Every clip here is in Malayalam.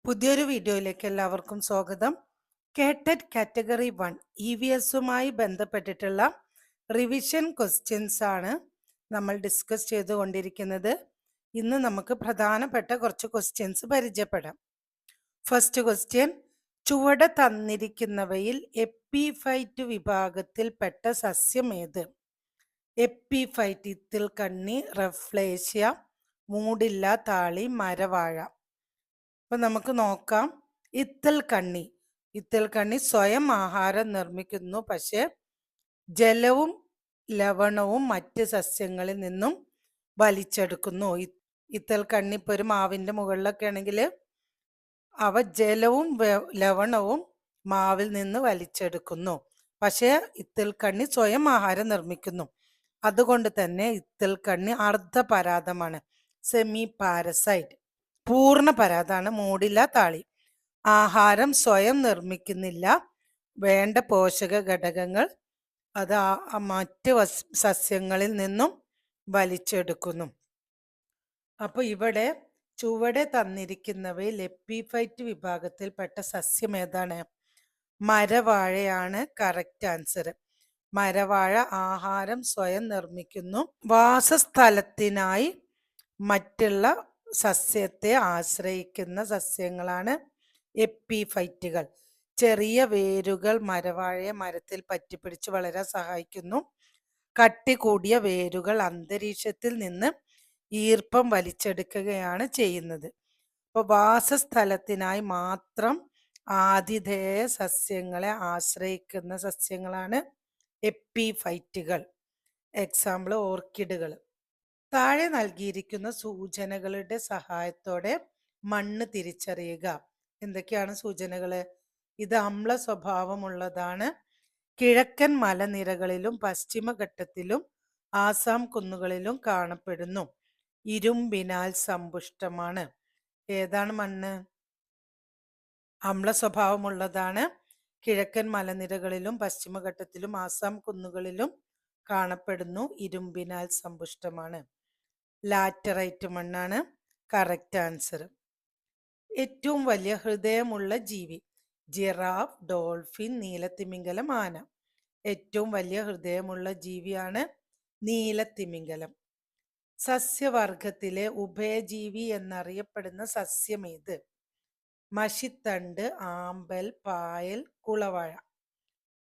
പുതിയൊരു വീഡിയോയിലേക്ക് എല്ലാവർക്കും സ്വാഗതം. കേട്ടറ്റ് കാറ്റഗറി 1 EVSുമായി ബന്ധപ്പെട്ടിട്ടുള്ള റിവിഷൻ ക്വസ്റ്റ്യൻസ് ആണ് നമ്മൾ ഡിസ്കസ് ചെയ്തുകൊണ്ടിരിക്കുന്നത്. ഇന്ന് നമുക്ക് പ്രധാനപ്പെട്ട കുറച്ച് ക്വസ്റ്റ്യൻസ് പരിചയപ്പെടാം. ഫസ്റ്റ് ക്വസ്റ്റ്യൻ, ചുവടെ തന്നിരിക്കുന്നവയിൽ എപ്പിഫൈറ്റ് വിഭാഗത്തിൽപ്പെട്ട സസ്യം ഏത്? എപ്പിഫൈറ്റ്: ഇത്തിൽ കണ്ണി, റഫ്ലേഷ്യ, മൂടില്ല താളി, മരവാഴ. അപ്പൊ നമുക്ക് നോക്കാം. ഇത്തിൽ കണ്ണി സ്വയം ആഹാരം നിർമ്മിക്കുന്നു, പക്ഷെ ജലവും ലവണവും മറ്റ് സസ്യങ്ങളിൽ നിന്നും വലിച്ചെടുക്കുന്നു. ഇത്തിൽ കണ്ണി ഇപ്പൊ ഒരു മാവിന്റെ മുകളിലൊക്കെ ആണെങ്കിൽ അവ ജലവും ലവണവും മാവിൽ നിന്ന് വലിച്ചെടുക്കുന്നു, പക്ഷെ ഇത്തിൽ കണ്ണി സ്വയം ആഹാരം നിർമ്മിക്കുന്നു. അതുകൊണ്ട് തന്നെ ഇത്തിൽ കണ്ണി അർദ്ധപരാതമാണ്, സെമി പാരസൈറ്റ്. പൂർണ്ണ പരാതാണ് മൂടില്ല താളി. ആഹാരം സ്വയം നിർമ്മിക്കുന്നില്ല, വേണ്ട പോഷക ഘടകങ്ങൾ അത് മറ്റ് സസ്യങ്ങളിൽ നിന്നും വലിച്ചെടുക്കുന്നു. അപ്പൊ ഇവിടെ ചുവടെ തന്നിരിക്കുന്നവയിൽ എപ്പിഫൈറ്റ് വിഭാഗത്തിൽപ്പെട്ട സസ്യം ഏതാണ്? മരവാഴയാണ് കറക്റ്റ് ആൻസർ. മരവാഴ ആഹാരം സ്വയം നിർമ്മിക്കുന്നു. വാസസ്ഥലത്തിനായി മറ്റുള്ള സസ്യത്തെ ആശ്രയിക്കുന്ന സസ്യങ്ങളാണ് എപ്പിഫൈറ്റുകൾ. ചെറിയ വേരുകൾ മരവാഴയെ മരത്തിൽ പറ്റിപ്പിടിച്ച് വളരാൻ സഹായിക്കുന്നു. കട്ടി കൂടിയ വേരുകൾ അന്തരീക്ഷത്തിൽ നിന്ന് ഈർപ്പം വലിച്ചെടുക്കുകയാണ് ചെയ്യുന്നത്. അപ്പോൾ വാസസ്ഥലത്തിനായി മാത്രം ആതിഥേയ സസ്യങ്ങളെ ആശ്രയിക്കുന്ന സസ്യങ്ങളാണ് എപ്പിഫൈറ്റുകൾ. എക്സാമ്പിൾ ഓർക്കിഡുകൾ. താഴെ നൽകിയിരിക്കുന്ന സൂചനകളുടെ സഹായത്തോടെ മണ്ണ് തിരിച്ചറിയുക. എന്തൊക്കെയാണ് സൂചനകള്? ഇത് അമ്ല സ്വഭാവമുള്ളതാണ്. കിഴക്കൻ മലനിരകളിലും പശ്ചിമഘട്ടത്തിലും ആസാം കുന്നുകളിലും കാണപ്പെടുന്നു. ഇരുമ്പിനാൽ സമ്പുഷ്ടമാണ്. ഏതാണ് മണ്ണ്? അമ്ല സ്വഭാവമുള്ളതാണ്. കിഴക്കൻ മലനിരകളിലും പശ്ചിമഘട്ടത്തിലും ആസാം കുന്നുകളിലും കാണപ്പെടുന്നു. ഇരുമ്പിനാൽ സമ്പുഷ്ടമാണ്. ലാറ്ററൈറ്റ് മണ്ണാണ് കറക്റ്റ് ആൻസർ. ഏറ്റവും വലിയ ഹൃദയമുള്ള ജീവി? ജിറാഫ്, ഡോൾഫിൻ, നീലത്തിമിംഗലം, ആന. ഏറ്റവും വലിയ ഹൃദയമുള്ള ജീവിയാണ് നീലത്തിമിംഗലം. സസ്യവർഗത്തിലെ ഉഭയജീവി എന്നറിയപ്പെടുന്ന സസ്യം ഏത്? മഷിത്തണ്ട്, ആമ്പൽ, പായൽ, കുളവാഴ.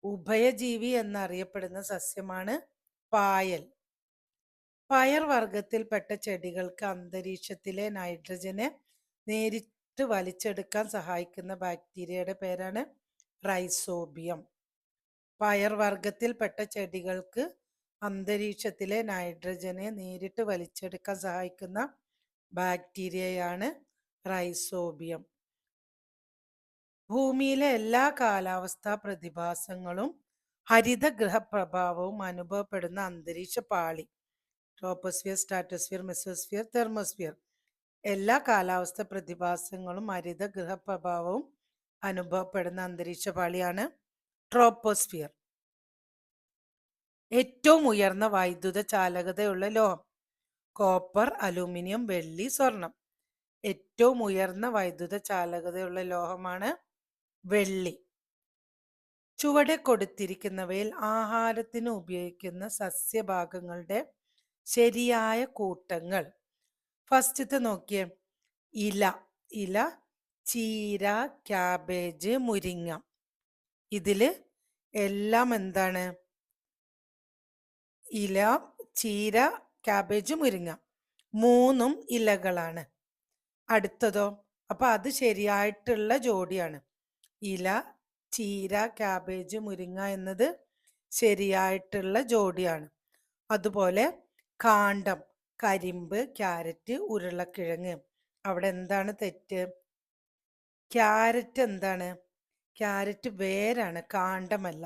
ഉഭയജീവി എന്നറിയപ്പെടുന്ന സസ്യമാണ് പായൽ. പയർ വർഗത്തിൽപ്പെട്ട ചെടികൾക്ക് അന്തരീക്ഷത്തിലെ നൈട്രജനെ നേരിട്ട് വലിച്ചെടുക്കാൻ സഹായിക്കുന്ന ബാക്ടീരിയയുടെ പേരാണ് റൈസോബിയം. പയർ വർഗത്തിൽപ്പെട്ട ചെടികൾക്ക് അന്തരീക്ഷത്തിലെ നൈട്രജനെ നേരിട്ട് വലിച്ചെടുക്കാൻ സഹായിക്കുന്ന ബാക്ടീരിയയാണ് റൈസോബിയം. ഭൂമിയിലെ എല്ലാ കാലാവസ്ഥാ പ്രതിഭാസങ്ങളും ഹരിതഗൃഹ പ്രഭാവവും അനുഭവപ്പെടുന്ന അന്തരീക്ഷ പാളി? Troposphere, stratosphere, mesosphere, thermosphere. എല്ലാ കാലാവസ്ഥ പ്രതിഭാസങ്ങളും ഹരിതഗൃഹ പ്രഭാവവും അനുഭവപ്പെടുന്ന അന്തരീക്ഷ പാളിയാണ് ട്രോപ്പോസ്ഫിയർ. ഏറ്റവും ഉയർന്ന വൈദ്യുത ചാലകതയുള്ള ലോഹം? കോപ്പർ, അലൂമിനിയം, വെള്ളി, സ്വർണം. ഏറ്റവും ഉയർന്ന വൈദ്യുത ചാലകതയുള്ള ലോഹമാണ് വെള്ളി. ചുവടെ കൊടുത്തിരിക്കുന്നവയിൽ ആഹാരത്തിന് ഉപയോഗിക്കുന്ന സസ്യഭാഗങ്ങളുടെ ശരിയായ കൂട്ടങ്ങൾ. ഫസ്റ്റത്തെ നോക്കിയേ, ഇല, ചീര, ക്യാബേജ്, മുരിങ്ങ. ഇതില് എല്ലാം എന്താണ്? ഇല, ചീര, ക്യാബേജ്, മുരിങ്ങ മൂന്നും ഇലകളാണ്. അടുത്തതോ? അപ്പൊ അത് ശരിയായിട്ടുള്ള ജോഡിയാണ്. ഇല, ചീര, ക്യാബേജ്, മുരിങ്ങ എന്നത് ശരിയായിട്ടുള്ള ജോഡിയാണ്. അതുപോലെ കാണ്ഡം, കരിമ്പ്, ക്യാരറ്റ്, ഉരുളക്കിഴങ്ങ്. അവിടെ എന്താണ് തെറ്റ്? ക്യാരറ്റ് എന്താണ്? ക്യാരറ്റ് വേരാണ്, കാണ്ഡമല്ല.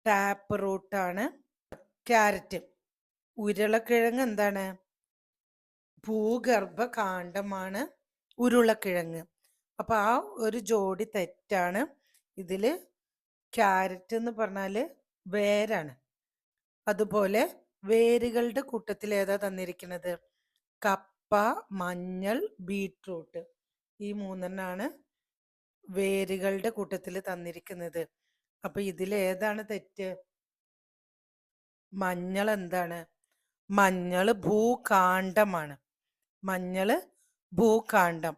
ടാപ്പ് റൂട്ടാണ് ക്യാരറ്റ്. ഉരുളക്കിഴങ്ങ് എന്താണ്? ഭൂഗർഭ കാണ്ഡമാണ് ഉരുളക്കിഴങ്ങ്. അപ്പൊ ആ ഒരു ജോഡി തെറ്റാണ്. ഇതില് ക്യാരറ്റ് എന്ന് പറഞ്ഞാല് വേരാണ്. അതുപോലെ വേരുകളുടെ കൂട്ടത്തിൽ ഏതാ തന്നിരിക്കുന്നത്? കപ്പ, മഞ്ഞൾ, ബീട്രൂട്ട്. ഈ 3 വേരുകളുടെ കൂട്ടത്തിൽ തന്നിരിക്കുന്നത്. അപ്പൊ ഇതിൽ ഏതാണ് തെറ്റ്? മഞ്ഞൾ എന്താണ്? മഞ്ഞള് ഭൂകാണ്ഡമാണ്. മഞ്ഞള് ഭൂകാണ്ഡം.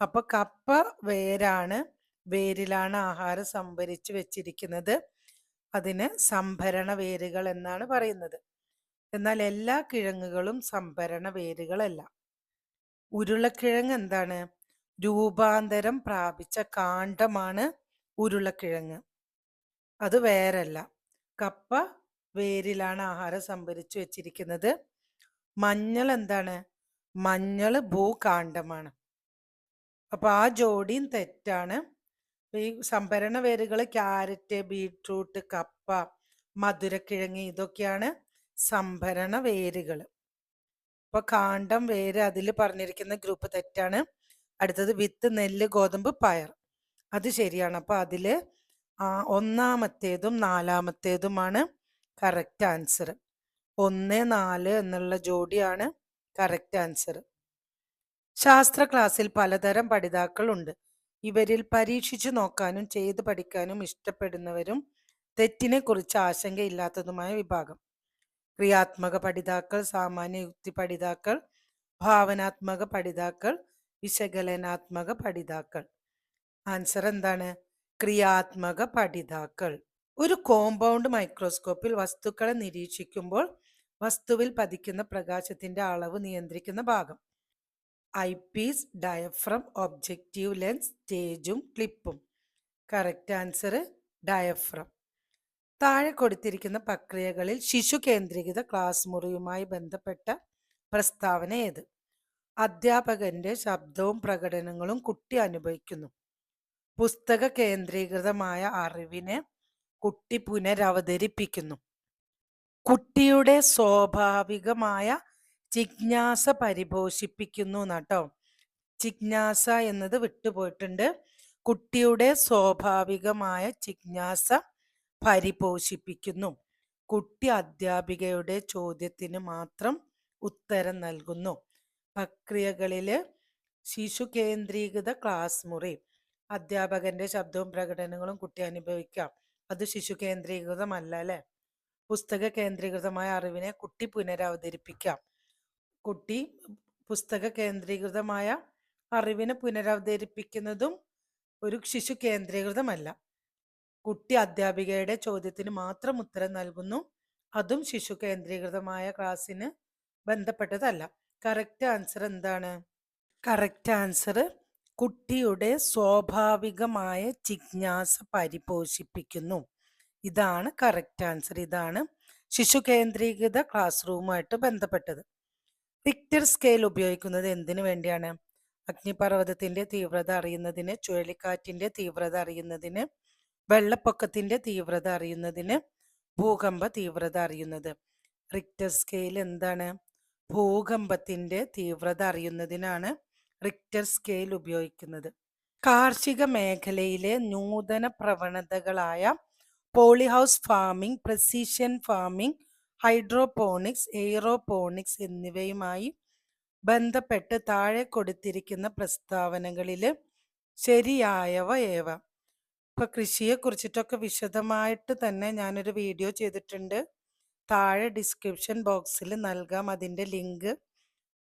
അപ്പൊ കപ്പ വേരാണ്. വേരിലാണ് ആഹാരം സംഭരിച്ചു വെച്ചിരിക്കുന്നത്. അതിന് സംഭരണ വേരുകൾ എന്നാണ് പറയുന്നത്. എന്നാൽ എല്ലാ കിഴങ്ങുകളും സംഭരണ വേരുകളല്ല. ഉരുളക്കിഴങ്ങ് എന്താണ്? രൂപാന്തരം പ്രാപിച്ച കാണ്ഡമാണ് ഉരുളക്കിഴങ്ങ്. അത് വേരല്ല. കപ്പ വേരിലാണ് ആഹാരം സംഭരിച്ചു വെച്ചിരിക്കുന്നത്. മഞ്ഞൾ എന്താണ്? മഞ്ഞൾ ഭൂകാണ്ഡമാണ്. അപ്പൊ ആ ജോഡിയും തെറ്റാണ്. ഈ സംഭരണ വേരുകൾ ക്യാരറ്റ്, ബീട്രൂട്ട്, കപ്പ, മധുരക്കിഴങ്ങ് ഇതൊക്കെയാണ് സംഭരണ വേരുകൾ. അപ്പൊ കാണ്ഡം, വേര് അതിൽ പറഞ്ഞിരിക്കുന്ന ഗ്രൂപ്പ് തെറ്റാണ്. അടുത്തത് വിത്ത്, നെല്ല്, ഗോതമ്പ്, പയർ. അത് ശരിയാണ്. അപ്പൊ അതില് ഒന്നാമത്തേതും നാലാമത്തേതുമാണ് കറക്റ്റ് ആൻസർ. 1, 4 എന്നുള്ള ജോഡിയാണ് കറക്റ്റ് ആൻസർ. ശാസ്ത്ര ക്ലാസ്സിൽ പലതരം പഠിതാക്കൾ ഉണ്ട്. ഇവരിൽ പരീക്ഷിച്ചു നോക്കാനും ചെയ്ത് പഠിക്കാനും ഇഷ്ടപ്പെടുന്നവരും തെറ്റിനെ കുറിച്ച് ആശങ്കയില്ലാത്തതുമായ വിഭാഗം. ക്രിയാത്മക പഠിതാക്കൾ, സാമാന്യ യുക്തി പഠിതാക്കൾ, ഭാവനാത്മക പഠിതാക്കൾ, വിശകലനാത്മക പഠിതാക്കൾ. ആൻസർ എന്താണ്? ക്രിയാത്മക പഠിതാക്കൾ. ഒരു കോമ്പൗണ്ട് മൈക്രോസ്കോപ്പിൽ വസ്തുക്കളെ നിരീക്ഷിക്കുമ്പോൾ വസ്തുവിൽ പതിക്കുന്ന പ്രകാശത്തിന്റെ അളവ് നിയന്ത്രിക്കുന്ന ഭാഗം. ഐപീസ്, ഡയഫ്രം, ഒബ്ജക്റ്റീവ് ലെൻസ്, സ്റ്റേജും ക്ലിപ്പും. Correct answer diaphragm. താഴെ കൊടുത്തിരിക്കുന്ന പ്രക്രിയകളിൽ ശിശു കേന്ദ്രീകൃത ക്ലാസ് മുറിയുമായി ബന്ധപ്പെട്ട പ്രസ്താവന ഏത്? അധ്യാപകന്റെ ശബ്ദവും പ്രകടനങ്ങളും കുട്ടി അനുഭവിക്കുന്നു. പുസ്തക കേന്ദ്രീകൃതമായ അറിവിനെ കുട്ടി പുനരവതരിപ്പിക്കുന്നു. കുട്ടിയുടെ സ്വാഭാവികമായ ജിജ്ഞാസ പരിപോഷിപ്പിക്കുന്നു എന്നാട്ടോ. ജിജ്ഞാസ എന്നത് വിട്ടുപോയിട്ടുണ്ട്. കുട്ടിയുടെ സ്വാഭാവികമായ ജിജ്ഞാസ പരിപോഷിപ്പിക്കുന്നു. കുട്ടി അധ്യാപികയുടെ ചോദ്യത്തിന് മാത്രം ഉത്തരം നൽകുന്നു. പ്രക്രിയകളില് ശിശു കേന്ദ്രീകൃത ക്ലാസ് മുറി, അധ്യാപകന്റെ ശബ്ദവും പ്രകടനങ്ങളും കുട്ടി അനുഭവിക്കാം. അത് ശിശു കേന്ദ്രീകൃതമല്ല അല്ലെ. പുസ്തക കേന്ദ്രീകൃതമായ അറിവിനെ കുട്ടി പുനരവതരിപ്പിക്കാം. കുട്ടി പുസ്തക കേന്ദ്രീകൃതമായ അറിവിനെ പുനരവതരിപ്പിക്കുന്നതും ഒരു ശിശു കേന്ദ്രീകൃതമല്ല. കുട്ടി അധ്യാപികയുടെ ചോദ്യത്തിന് മാത്രം ഉത്തരം നൽകുന്നു. അതും ശിശു കേന്ദ്രീകൃതമായ ക്ലാസ്സിന് ബന്ധപ്പെട്ടതല്ല. കറക്റ്റ് ആൻസർ എന്താണ്? കറക്റ്റ് ആൻസർ കുട്ടിയുടെ സ്വാഭാവികമായ ജിജ്ഞാസ പരിപോഷിപ്പിക്കുന്നു. ഇതാണ് കറക്റ്റ് ആൻസർ. ഇതാണ് ശിശു കേന്ദ്രീകൃത ക്ലാസ് റൂമുമായിട്ട് ബന്ധപ്പെട്ടത്. റിക്ടർ സ്കെയിൽ ഉപയോഗിക്കുന്നത് എന്തിനു വേണ്ടിയാണ്? അഗ്നിപർവ്വതത്തിന്റെ തീവ്രത അറിയുന്നതിന്, ചുഴലിക്കാറ്റിന്റെ തീവ്രത അറിയുന്നതിന്, വെള്ളപ്പൊക്കത്തിന്റെ തീവ്രത അറിയുന്നതിന്, ഭൂകമ്പ തീവ്രത അറിയുന്നത്. റിക്ടർ സ്കെയിൽ എന്താണ്? ഭൂകമ്പത്തിന്റെ തീവ്രത അറിയുന്നതിനാണ് റിക്ടർ സ്കെയിൽ ഉപയോഗിക്കുന്നത്. കാർഷിക മേഖലയിലെ നൂതന പ്രവണതകളായ polyhouse farming, precision farming, hydroponics, aeroponics എന്നിവയുമായി ബന്ധപ്പെട്ട് താഴെ കൊടുത്തിരിക്കുന്ന പ്രസ്താവനകളിൽ ശരിയായവ ഏവ? ഇപ്പൊ കൃഷിയെ കുറിച്ചിട്ടൊക്കെ വിശദമായിട്ട് തന്നെ ഞാനൊരു വീഡിയോ ചെയ്തിട്ടുണ്ട്. താഴെ ഡിസ്ക്രിപ്ഷൻ ബോക്സിൽ നൽകാം അതിൻ്റെ ലിങ്ക്.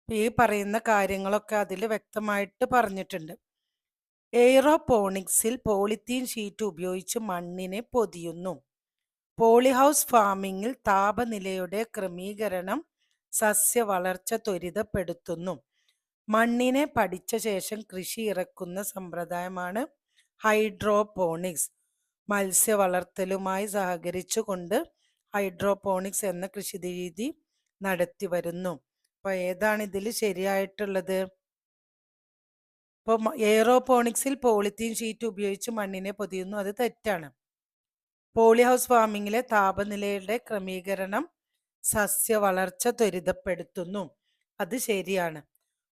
ഈ പറയുന്ന കാര്യങ്ങളൊക്കെ അതിൽ വ്യക്തമായിട്ട് പറഞ്ഞിട്ടുണ്ട്. എയ്റോപോണിക്സിൽ പോളിത്തീൻ ഷീറ്റ് ഉപയോഗിച്ച് മണ്ണിനെ പൊതിയുന്നു. പോളിഹൗസ് ഫാമിംഗിൽ താപനിലയുടെ ക്രമീകരണം സസ്യ വളർച്ച ത്വരിതപ്പെടുത്തുന്നു. മണ്ണിനെ പഠിച്ച ശേഷം കൃഷി ഇറക്കുന്ന സമ്പ്രദായമാണ് ഹൈഡ്രോപോണിക്സ്. മത്സ്യ വളർത്തലുമായി സഹകരിച്ചുകൊണ്ട് ഹൈഡ്രോപോണിക്സ് എന്ന കൃഷിരീതി നടത്തി വരുന്നു. അപ്പൊ ഏതാണ് ഇതിൽ ശരിയായിട്ടുള്ളത്? ഇപ്പോൾ എയ്റോപോണിക്സിൽ പോളിത്തീൻ ഷീറ്റ് ഉപയോഗിച്ച് മണ്ണിനെ പൊതിയുന്നു, അത് തെറ്റാണ്. പോളിഹൗസ് ഫാമിംഗിലെ താപനിലയുടെ ക്രമീകരണം സസ്യ വളർച്ച ത്വരിതപ്പെടുത്തുന്നു, അത് ശരിയാണ്.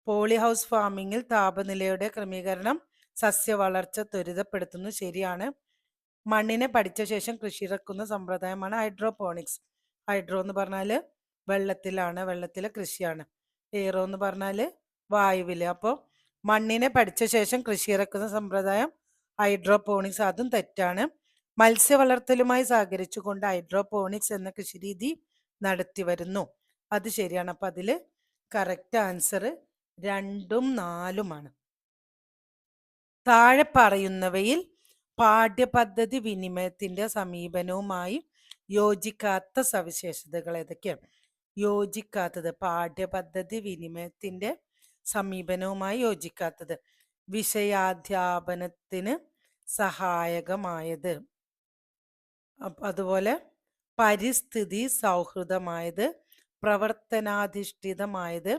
പോളിഹൗസ് ഫാമിംഗിൽ താപനിലയുടെ ക്രമീകരണം സസ്യ വളർച്ച ത്വരിതപ്പെടുത്തുന്നു, ശരിയാണ്. മണ്ണിനെ പഠിച്ച ശേഷം കൃഷി ഇറക്കുന്ന സമ്പ്രദായമാണ് ഹൈഡ്രോപോണിക്സ്. ഹൈഡ്രോ എന്ന് പറഞ്ഞാൽ വെള്ളത്തിലാണ്, വെള്ളത്തിലെ കൃഷിയാണ്. എയ്റോ എന്ന് പറഞ്ഞാൽ വായുവില്. അപ്പോൾ മണ്ണിനെ പഠിച്ച ശേഷം കൃഷി ഇറക്കുന്ന സമ്പ്രദായം ഹൈഡ്രോപോണിക്സ്, അതും തെറ്റാണ്. മത്സ്യ വളർത്തലുമായി സഹകരിച്ചുകൊണ്ട് ഹൈഡ്രോപോണിക്സ് എന്ന കൃഷിരീതി നടത്തി വരുന്നു, അത് ശരിയാണ്. അപ്പൊ അതില് കറക്റ്റ് ആൻസർ 2ഉം 4ഉമാണ്. താഴെ പറയുന്നവയിൽ പാഠ്യപദ്ധതി വിനിമയത്തിന്റെ സമീപനവുമായി യോജിക്കാത്ത സവിശേഷതകൾ ഏതൊക്കെയാണ്? യോജിക്കാത്തത്, പാഠ്യപദ്ധതി വിനിമയത്തിന്റെ സമീപനവുമായി യോജിക്കാത്തത്: വിഷയാധ്യാപനത്തിന് സഹായകമായത്, അതുപോലെ പരിസ്ഥിതി സൗഹൃദമായത്, പ്രവർത്തനാധിഷ്ഠിതമായത്,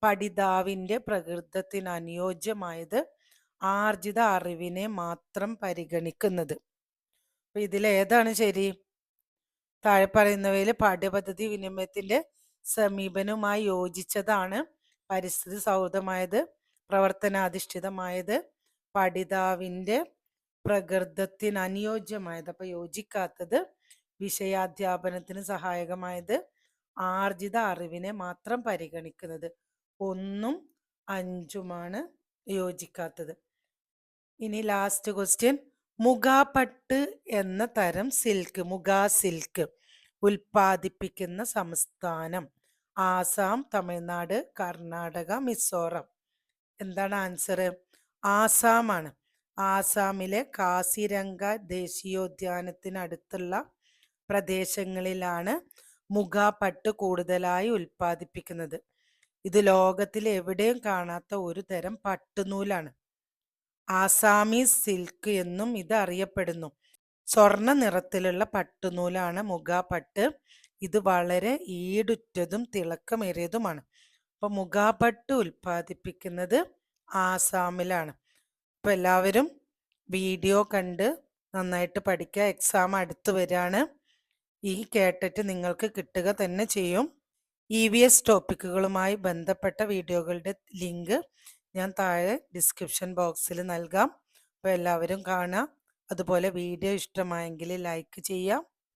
പഠിതാവിന്റെ പ്രകൃതത്തിന് അനുയോജ്യമായത്, ആർജിത അറിവിനെ മാത്രം പരിഗണിക്കുന്നത്. അപ്പൊ ഇതിലേതാണ് ശരി? താഴെ പറയുന്നവയിൽ പാഠ്യപദ്ധതി വിനിമയത്തിന്റെ സമീപനവുമായി യോജിച്ചതാണ് പരിസ്ഥിതി സൗഹൃദമായത്, പ്രവർത്തനാധിഷ്ഠിതമായത്, പഠിതാവിന്റെ പ്രകൃതത്തിന് അനുയോജ്യമായത്. അപ്പൊ യോജിക്കാത്തത് വിഷയാധ്യാപനത്തിന് സഹായകമായത്, ആർജിത അറിവിനെ മാത്രം പരിഗണിക്കുന്നത്. 1ഉം 5ഉമാണ് യോജിക്കാത്തത്. ഇനി ലാസ്റ്റ് ക്വസ്റ്റ്യൻ: മുഗാപട്ട് എന്ന തരം സിൽക്ക്, മുഗാ സിൽക്ക് ഉൽപ്പാദിപ്പിക്കുന്ന സംസ്ഥാനം ആസാം, തമിഴ്നാട്, കർണാടക, മിസോറാം. എന്താണ് ആൻസർ? ആസാമാണ്. ആസാമിലെ കാസിരംഗ ദേശീയോദ്യാനത്തിനടുത്തുള്ള പ്രദേശങ്ങളിലാണ് മുഗാപട്ട് കൂടുതലായി ഉൽപ്പാദിപ്പിക്കുന്നത്. ഇത് ലോകത്തിൽ എവിടെയും കാണാത്ത ഒരു തരം പട്ടുനൂലാണ്. ആസാമീസ് സിൽക്ക് എന്നും ഇത് അറിയപ്പെടുന്നു. സ്വർണ്ണ നിറത്തിലുള്ള പട്ടുനൂലാണ് മുഗാപട്ട്. ഇത് വളരെ ഈടുറ്റതും തിളക്കമേറിയതുമാണ്. അപ്പൊ മുഗാപട്ട് ഉൽപ്പാദിപ്പിക്കുന്നത് ആസാമിലാണ്. അപ്പൊ എല്ലാവരും വീഡിയോ കണ്ട് നന്നായിട്ട് പഠിക്കുക. എക്സാം അടുത്ത് വരികയാണ്. ഈ കേട്ടിട്ട് നിങ്ങൾക്ക് കിട്ടുക തന്നെ ചെയ്യും. EVS ടോപ്പിക്കുകളുമായി ബന്ധപ്പെട്ട വീഡിയോകളുടെ ലിങ്ക് ഞാൻ താഴെ ഡിസ്ക്രിപ്ഷൻ ബോക്സിൽ നൽകാം. അപ്പോൾ എല്ലാവരും കാണുക. അതുപോലെ വീഡിയോ ഇഷ്ടമായെങ്കിൽ ലൈക്ക് ചെയ്യാം.